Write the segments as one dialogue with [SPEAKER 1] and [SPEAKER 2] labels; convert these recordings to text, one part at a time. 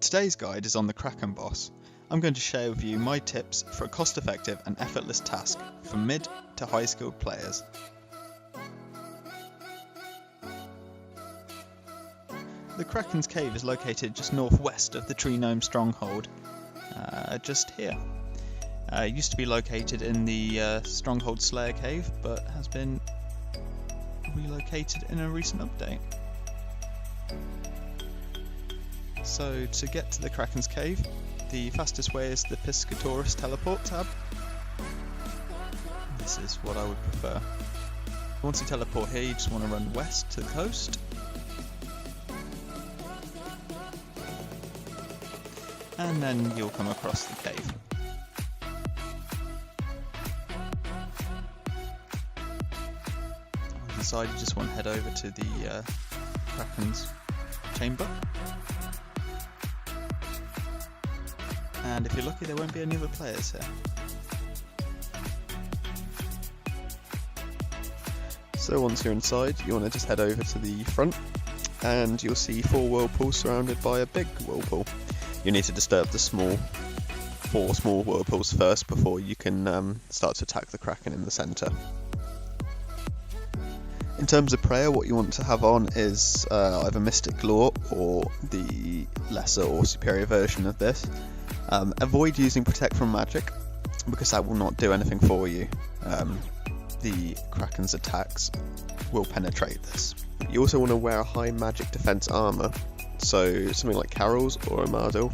[SPEAKER 1] Today's guide is on the Kraken Boss. I'm going to share with you my tips for a cost-effective and effortless task for mid to high skilled players. The Kraken's cave is located just northwest of the Tree Gnome stronghold, just here. It used to be located in the stronghold Slayer cave, but has been relocated in a recent update. So to get to the Kraken's cave, the fastest way is the Piscatorus teleport tab. This is what I would prefer. Once you teleport here, you just want to run west to the coast. And then you'll come across the cave. On the side, you just want to head over to the Kraken's chamber. And if you're lucky, there won't be any other players here. So once you're inside, you want to just head over to the front, and you'll see 4 whirlpools surrounded by a big whirlpool. You need to disturb the 4 small whirlpools first before you can start to attack the Kraken in the centre. In terms of prayer, what you want to have on is either Mystic Lore or the lesser or superior version of this. Avoid using Protect from Magic, because that will not do anything for you. The Kraken's attacks will penetrate this. You also want to wear a high magic defense armor, so something like Carol's or Amado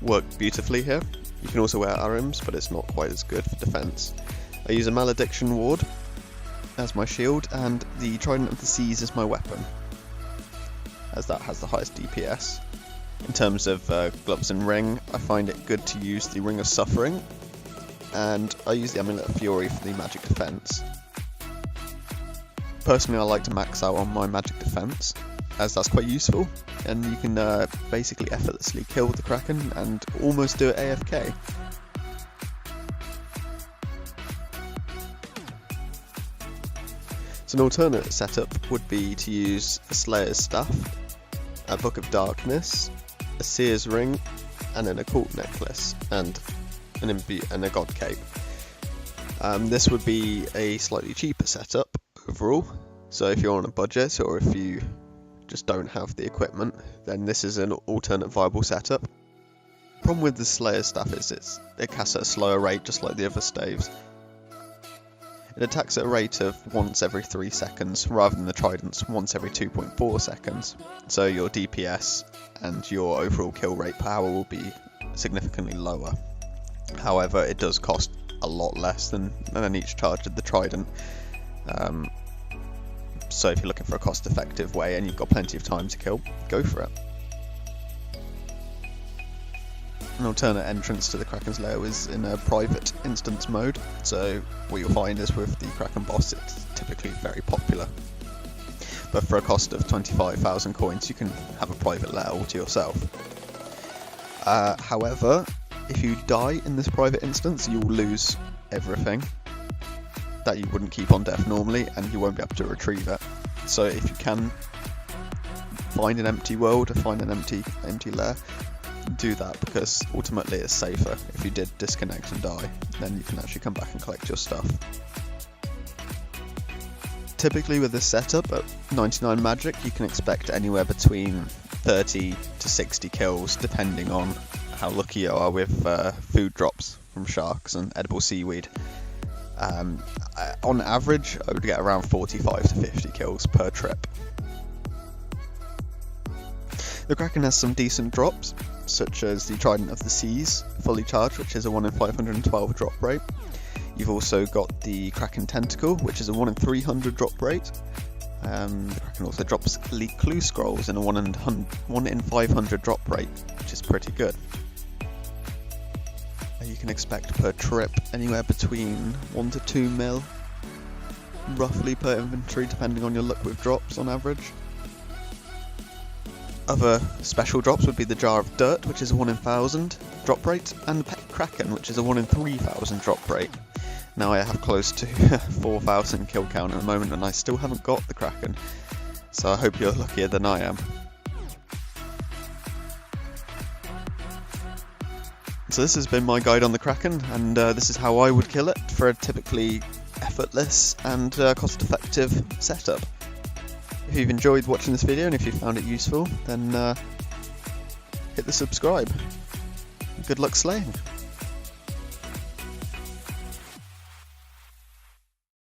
[SPEAKER 1] work beautifully here. You can also wear Arim's, but it's not quite as good for defense. I use a Malediction Ward as my shield, and the Trident of the Seas is my weapon, as that has the highest DPS. In terms of gloves and ring, I find it good to use the Ring of Suffering, and I use the Amulet of Fury for the magic defense. Personally, I like to max out on my magic defense, as that's quite useful, and you can basically effortlessly kill the Kraken and almost do it AFK. So an alternate setup would be to use a Slayer's Staff, a Book of Darkness, a Seer's Ring, and an Occult Necklace, and a God Cape. This would be a slightly cheaper setup overall, so if you're on a budget or if you just don't have the equipment, then this is an alternate viable setup. The problem with the Slayer's Staff is it casts at a slower rate, just like the other staves. It attacks at a rate of once every 3 seconds, rather than the Trident's once every 2.4 seconds. So your DPS and your overall kill rate per hour will be significantly lower. However, it does cost a lot less than each charge of the Trident. So if you're looking for a cost-effective way and you've got plenty of time to kill, go for it. An alternate entrance to the Kraken's lair is in a private instance mode, so what you'll find is with the Kraken Boss it's typically very popular. But for a cost of 25,000 coins you can have a private lair all to yourself. However, if you die in this private instance you will lose everything that you wouldn't keep on death normally, and you won't be able to retrieve it. So if you can find an empty world or find an empty lair, do that, because ultimately it's safer. If you did disconnect and die, then you can actually come back and collect your stuff. Typically with this setup at 99 magic you can expect anywhere between 30 to 60 kills depending on how lucky you are with food drops from sharks and edible seaweed. On average I would get around 45 to 50 kills per trip. The Kraken has some decent drops, such as the Trident of the Seas, fully charged, which is a 1 in 512 drop rate. You've also got the Kraken Tentacle, which is a 1 in 300 drop rate. The Kraken also drops Elite Clue Scrolls in a 1 in 500 drop rate, which is pretty good. You can expect per trip anywhere between 1 to 2 mil, roughly per inventory, depending on your luck with drops on average. Other special drops would be the Jar of Dirt, which is a 1 in 1000 drop rate, and the Pet Kraken, which is a 1 in 3000 drop rate. Now I have close to 4,000 kill count at the moment and I still haven't got the Kraken, so I hope you're luckier than I am. So this has been my guide on the Kraken, and this is how I would kill it for a typically effortless and cost-effective setup. If you've enjoyed watching this video and if you found it useful, then hit the subscribe. Good luck slaying.